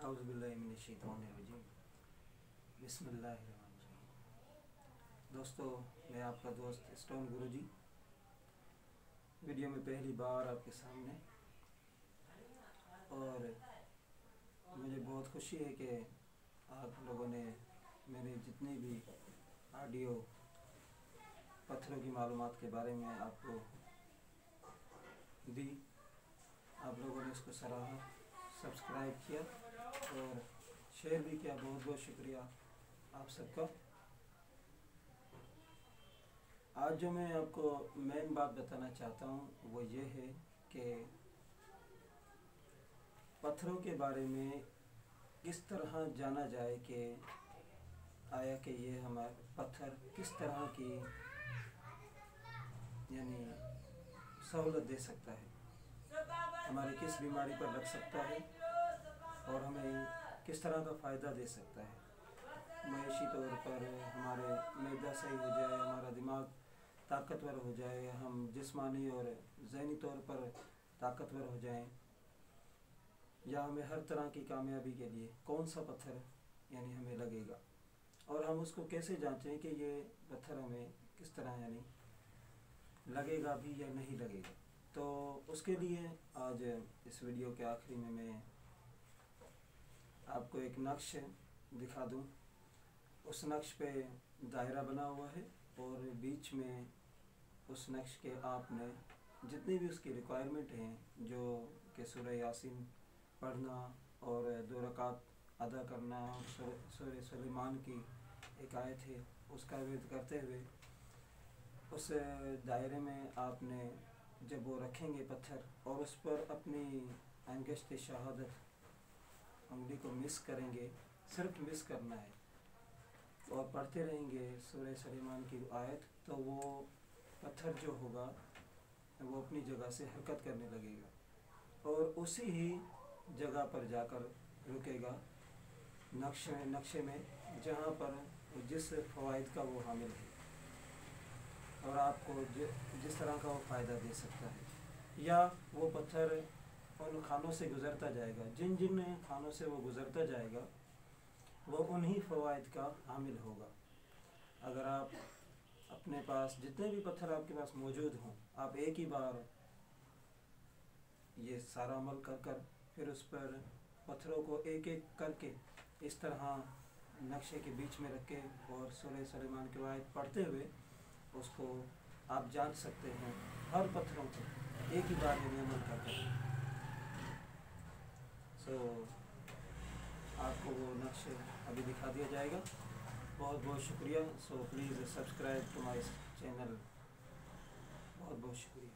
औज़ुबिल्लाहिमिनश्शैतानिर्रजीम। बिस्मिल्लाहिर्रहमानिर्रहीम। दोस्तों, मैं आपका दोस्त स्टोन गुरुजी वीडियो में पहली बार आपके सामने, और मुझे बहुत खुशी है कि आप लोगों ने मेरे जितनी भी ऑडियो पत्थरों की मालूमात के बारे में आपको दी, आप लोगों ने इसको सराहा, सब्सक्राइब किया और शेयर भी किया। बहुत बहुत शुक्रिया आप सबका। आज जो मैं आपको मेन बात बताना चाहता हूँ वो ये है कि पत्थरों के बारे में किस तरह जाना जाए कि आया कि ये हमारे पत्थर किस तरह की यानी सहूलत दे सकता है, हमारी किस बीमारी पर लग सकता है और हमें किस तरह का फ़ायदा दे सकता है। मवेशी तौर पर हमारे मैदा सही हो जाए, हमारा दिमाग ताकतवर हो जाए, हम जिस्मानी और ज़हनी तौर पर ताकतवर हो जाएं, या हमें हर तरह की कामयाबी के लिए कौन सा पत्थर यानी हमें लगेगा, और हम उसको कैसे जांचें कि ये पत्थर हमें किस तरह यानी लगेगा भी या नहीं लगेगा। तो उसके लिए आज इस वीडियो के आखिरी में मैं आपको एक नक्श दिखा दूं। उस नक्श पे दायरा बना हुआ है और बीच में उस नक्श के आपने जितनी भी उसकी रिक्वायरमेंट हैं, जो कि सूरह यासीन पढ़ना और 2 रकात अदा करना, सूरह सुलेमान की एक आयत है उसका विर्द करते हुए उस दायरे में आपने जब वो रखेंगे पत्थर और उस पर अपनी अंगश्त शहादत उंगली को मिस करेंगे, सिर्फ मिस करना है, और पढ़ते रहेंगे सूरह सुलेमान की आयत, तो वो पत्थर जो होगा वो अपनी जगह से हरकत करने लगेगा और उसी ही जगह पर जाकर रुकेगा नक्शे में जहाँ पर जिस फ़वाइद का वो हामिल है और आपको जिस तरह का वो फ़ायदा दे सकता है। या वो पत्थर उन खानों से गुज़रता जाएगा, जिन जिन खानों से वो गुज़रता जाएगा वो उन्हीं फ़वाइद का हामिल होगा। अगर आप अपने पास जितने भी पत्थर आपके पास मौजूद हों, आप एक ही बार ये सारा अमल कर फिर उस पर पत्थरों को एक एक करके इस तरह नक्शे के बीच में रख के और सूरह सुलेमान की आयत पढ़ते हुए उसको आप जांच सकते हैं, हर पत्थरों को एक ही बार में अमल कर। आपको वो नक्शे अभी दिखा दिया जाएगा। बहुत बहुत शुक्रिया। Please subscribe to my channel. बहुत बहुत शुक्रिया।